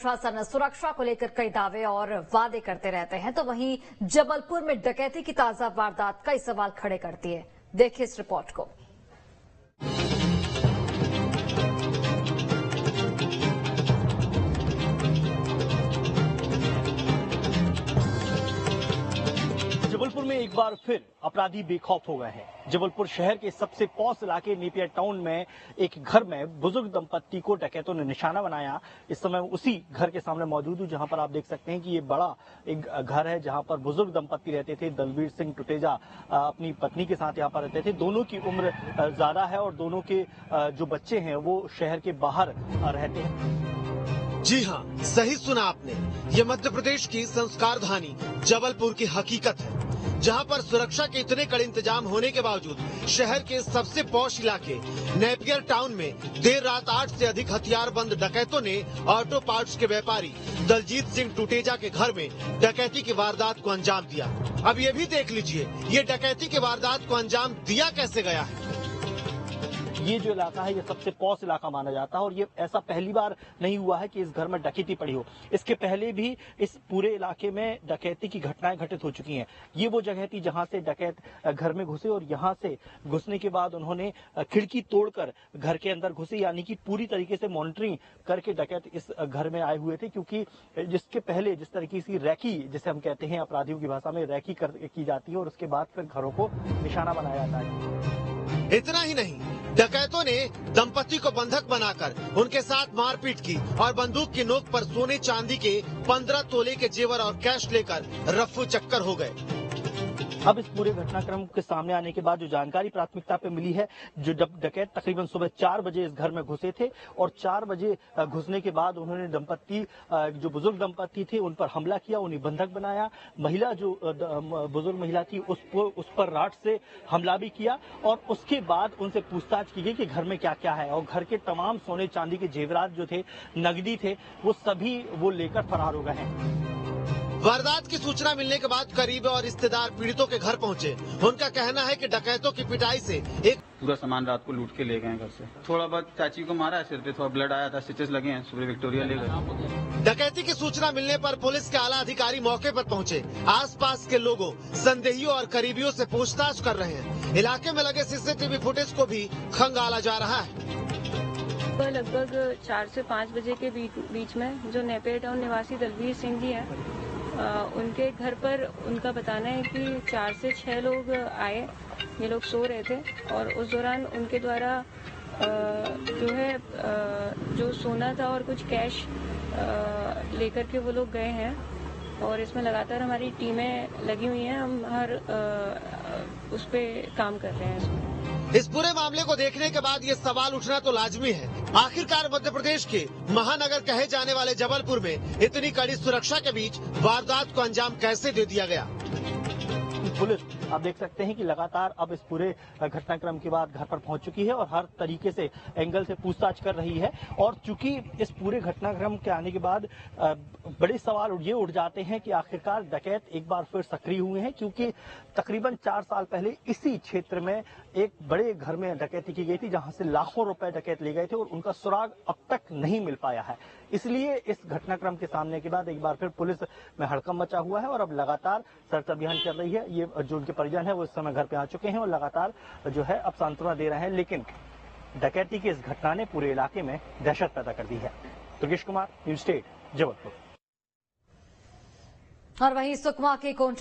प्रशासन सुरक्षा को लेकर कई दावे और वादे करते रहते हैं, तो वहीं जबलपुर में डकैती की ताजा वारदात कई सवाल खड़े करती है। देखिए इस रिपोर्ट को। जबलपुर में एक बार फिर अपराधी बेखौफ हो गए हैं। जबलपुर शहर के सबसे पॉश इलाके नेपियर टाउन में एक घर में बुजुर्ग दंपत्ति को डकैतों ने निशाना बनाया। इस समय उसी घर के सामने मौजूद हूं, जहां पर आप देख सकते हैं कि ये बड़ा एक घर है, जहां पर बुजुर्ग दंपत्ति रहते थे। दलवीर सिंह टुटेजा अपनी पत्नी के साथ यहाँ पर रहते थे। दोनों की उम्र ज्यादा है और दोनों के जो बच्चे हैं वो शहर के बाहर रहते हैं। जी हाँ, सही सुना आपने। ये मध्य प्रदेश की संस्कार धानी जबलपुर की हकीकत है, जहाँ पर सुरक्षा के इतने कड़े इंतजाम होने के बावजूद शहर के सबसे पॉश इलाके नेपियर टाउन में देर रात 8 से अधिक हथियारबंद डकैतों ने ऑटो पार्ट्स के व्यापारी दलजीत सिंह टुटेजा के घर में डकैती की वारदात को अंजाम दिया। अब ये भी देख लीजिए, ये डकैती की वारदात को अंजाम दिया कैसे गया है। ये जो इलाका है ये सबसे पॉश इलाका माना जाता है और ये ऐसा पहली बार नहीं हुआ है कि इस घर में डकैती पड़ी हो। इसके पहले भी इस पूरे इलाके में डकैती की घटनाएं घटित हो चुकी हैं। ये वो जगह थी जहां से डकैत घर में घुसे और यहां से घुसने के बाद उन्होंने खिड़की तोड़कर घर के अंदर घुसे, यानी कि पूरी तरीके से मॉनिटरिंग करके डकैत इस घर में आए हुए थे। क्योंकि जिसके पहले जिस तरीके की रैकी, जिसे हम कहते हैं अपराधियों की भाषा में रैकी की जाती है और उसके बाद फिर घरों को निशाना बनाया जाता है। इतना ही नहीं, डकैतों ने दंपति को बंधक बनाकर उनके साथ मारपीट की और बंदूक की नोक पर सोने चांदी के 15 तोले के जेवर और कैश लेकर रफ्फू चक्कर हो गए। अब इस पूरे घटनाक्रम के सामने आने के बाद जो जानकारी प्राथमिकता पे मिली है, जो डकैत तकरीबन सुबह 4 बजे इस घर में घुसे थे और 4 बजे घुसने के बाद उन्होंने दंपत्ति, जो बुजुर्ग दंपत्ति थे, उन पर हमला किया, उन्हें बंधक बनाया। महिला जो बुजुर्ग महिला थी उस पर राड से हमला भी किया और उसके बाद उनसे पूछताछ की गई कि घर में क्या क्या है, और घर के तमाम सोने चांदी के जेवरात जो थे, नकदी थे, वो सभी वो लेकर फरार हो गए हैं। वारदात की सूचना मिलने के बाद करीबी और रिश्तेदार पीड़ितों के घर पहुंचे। उनका कहना है कि डकैतों की पिटाई से एक पूरा सामान रात को लूट के ले गए घर से। थोड़ा बहुत चाची को मारा है, सिर पे थोड़ा ब्लड आया था, स्टिचेस लगे हैं, सुबह विक्टोरिया ले गए। डकैती की सूचना मिलने पर पुलिस के आला अधिकारी मौके पर पहुंचे। आसपास के लोगों, संदेहियों और करीबियों से पूछताछ कर रहे हैं। इलाके में लगे सीसीटीवी फुटेज को भी खंगाला जा रहा है। लगभग 4 से 5 बजे के बीच में जो नेपियर टाउन निवासी दलवीर सिंह जी हैं, उनके घर पर उनका बताना है कि 4 से 6 लोग आए। ये लोग सो रहे थे और उस दौरान उनके द्वारा जो है जो सोना था और कुछ कैश लेकर के वो लोग गए हैं और इसमें लगातार हमारी टीमें लगी हुई हैं। हम हर उस पे काम कर रहे हैं इसमें। इस पूरे मामले को देखने के बाद ये सवाल उठना तो लाजमी है, आखिरकार मध्य प्रदेश के महानगर कहे जाने वाले जबलपुर में इतनी कड़ी सुरक्षा के बीच वारदात को अंजाम कैसे दे दिया गया। पुलिस आप देख सकते हैं कि लगातार अब इस पूरे घटनाक्रम के बाद घर पर पहुंच चुकी है और हर तरीके से एंगल से पूछताछ कर रही है। और चूंकि इस पूरे घटनाक्रम के आने के बाद बड़े सवाल ये उठ जाते हैं कि आखिरकार डकैत एक बार फिर सक्रिय हुए हैं, क्योंकि तकरीबन 4 साल पहले इसी क्षेत्र में एक बड़े घर में डकैती की गई थी, जहां से लाखों रुपए डकैत ले गए थे और उनका सुराग अब तक नहीं मिल पाया है। इसलिए इस घटनाक्रम के सामने के बाद एक बार फिर पुलिस में हड़कंप मचा हुआ है और अब लगातार सर्च अभियान कर रही है। ये जो उनके परिजन है वो इस समय घर पे आ चुके हैं और लगातार जो है अब सांत्वना दे रहे हैं, लेकिन डकैती की इस घटना ने पूरे इलाके में दहशत पैदा कर दी है। Durgesh Kumar, news state, Jabalpur. और वहीं सुकमा के कोंटा